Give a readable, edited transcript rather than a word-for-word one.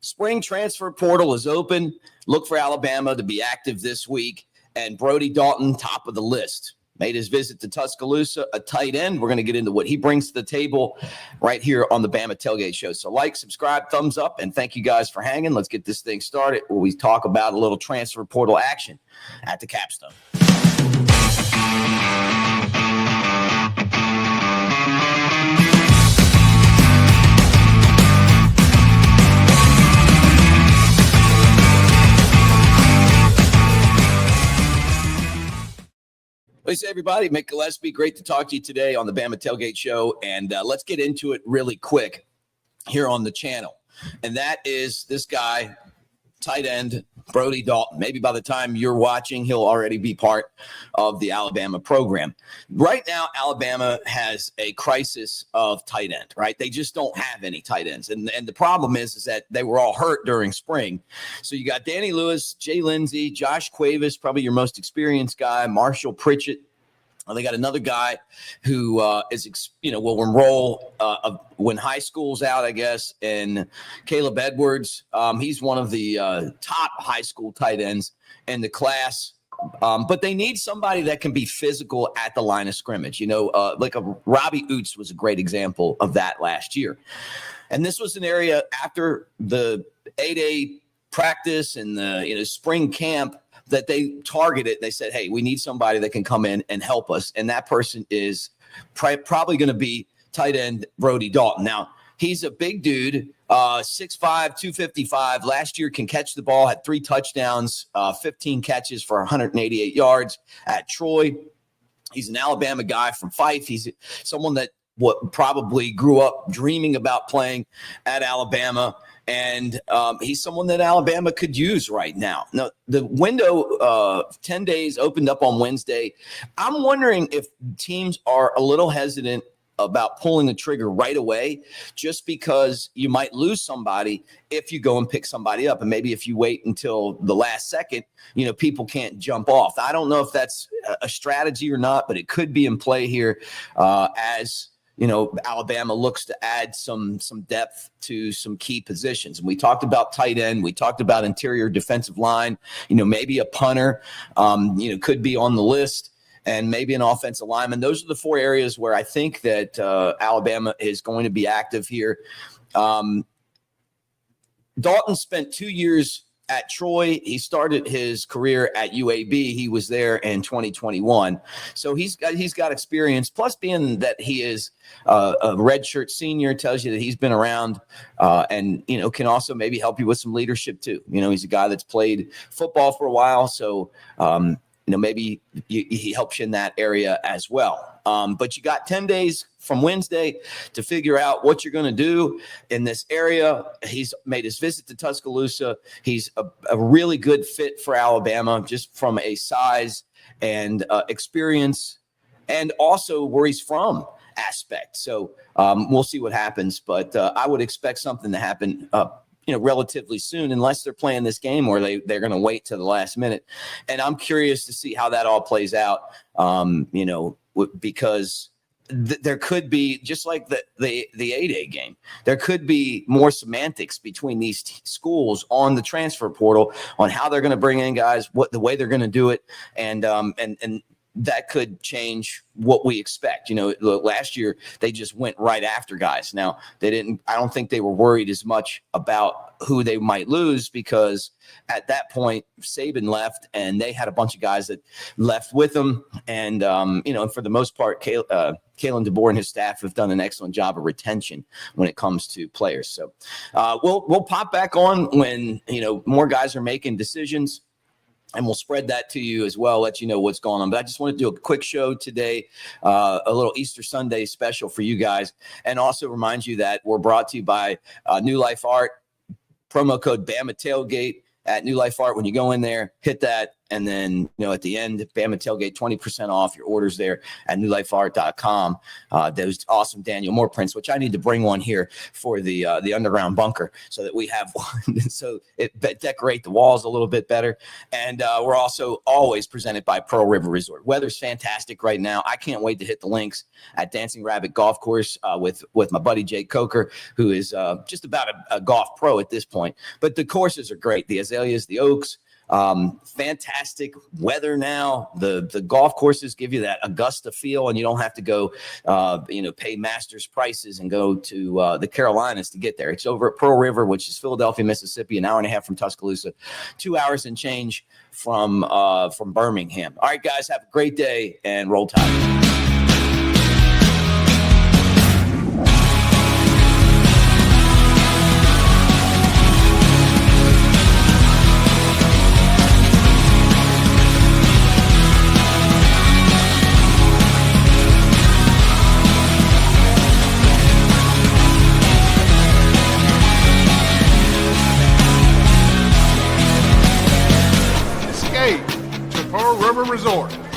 Spring transfer portal is open. Look for Alabama to be active this week. And Brody Dalton, top of the list, made his visit to Tuscaloosa, a tight end. We're going to get into what he brings to the table right here on the Bama Tailgate Show. So like, subscribe, thumbs up, and thank you guys for hanging. Let's get this thing started where we talk about a little transfer portal action at the Capstone. Hey, everybody, Mick Gillespie. Great to talk to you today on the Bama Tailgate Show. And let's get into it really quick here on the channel. And that is this guy, tight end, Brody Dalton. Maybe by the time you're watching, he'll already be part of the Alabama program. Right now, Alabama has a crisis of tight end, right? They just don't have any tight ends. And the problem is that they were all hurt during spring. So you got Danny Lewis, Jay Lindsey, Josh Cuevas, probably your most experienced guy, Marshall Pritchett. They got another guy who will enroll when high school's out, I guess, and Caleb Edwards. He's one of the top high school tight ends in the class. But they need somebody that can be physical at the line of scrimmage. Like Robbie Oots was a great example of that last year. And this was an area after the 8A practice and the spring camp that they targeted. They said, hey, we need somebody that can come in and help us. And that person is probably going to be tight end Brody Dalton. Now, he's a big dude, 6'5", 255. Last year can catch the ball, had 3 touchdowns, 15 catches for 188 yards at Troy. He's an Alabama guy from Fife. He's someone that probably grew up dreaming about playing at Alabama. And he's someone that Alabama could use right now. Now, the window, 10 days, opened up on Wednesday. I'm wondering if teams are a little hesitant about pulling the trigger right away, just because you might lose somebody if you go and pick somebody up. And maybe if you wait until the last second, people can't jump off. I don't know if that's a strategy or not, but it could be in play here as Alabama looks to add some depth to some key positions. And we talked about tight end. We talked about interior defensive line. Maybe a punter, could be on the list, and maybe an offensive lineman. Those are the 4 areas where I think that Alabama is going to be active here. Dalton spent 2 years at Troy. He started his career at UAB. He was there in 2021. So he's got experience. Plus, being that he is a redshirt senior tells you that he's been around and can also maybe help you with some leadership too. He's a guy that's played football for a while. So maybe he helps you in that area as well. But you got 10 days from Wednesday to figure out what you're going to do in this area. He's made his visit to Tuscaloosa. He's a really good fit for Alabama, just from a size and experience, and also where he's from aspect. So we'll see what happens. But I would expect something to happen relatively soon, unless they're playing this game or they're going to wait till the last minute. And I'm curious to see how that all plays out, because there could be, just like the 8A game, there could be more semantics between these schools on the transfer portal on how they're going to bring in guys, what the way they're going to do it, and that could change what we expect. Last year they just went right after guys. Now I don't think they were worried as much about who they might lose, because at that point Saban left and they had a bunch of guys that left with them. And, for the most part, Kalen DeBoer and his staff have done an excellent job of retention when it comes to players. So we'll pop back on when, more guys are making decisions. And we'll spread that to you as well, let you know what's going on. But I just want to do a quick show today, a little Easter Sunday special for you guys. And also remind you that we're brought to you by New Life Art. Promo code Bama Tailgate at New Life Art. When you go in there, hit that And then, at the end, Bama Tailgate, 20% off your orders there at newlifeart.com. Those awesome Daniel Moore prints, which I need to bring one here for the underground bunker so that we have one. So it decorate the walls a little bit better. And we're also always presented by Pearl River Resort. Weather's fantastic right now. I can't wait to hit the links at Dancing Rabbit Golf Course with my buddy Jake Coker, who is just about a golf pro at this point. But the courses are great. The azaleas, the oaks. Fantastic weather now. The golf courses give you that Augusta feel, and you don't have to go, pay master's prices and go to the Carolinas to get there. It's over at Pearl River, which is Philadelphia, Mississippi, an hour and a half from Tuscaloosa, 2 hours and change from Birmingham. All right, guys, have a great day and roll tide. To Pearl River Resort.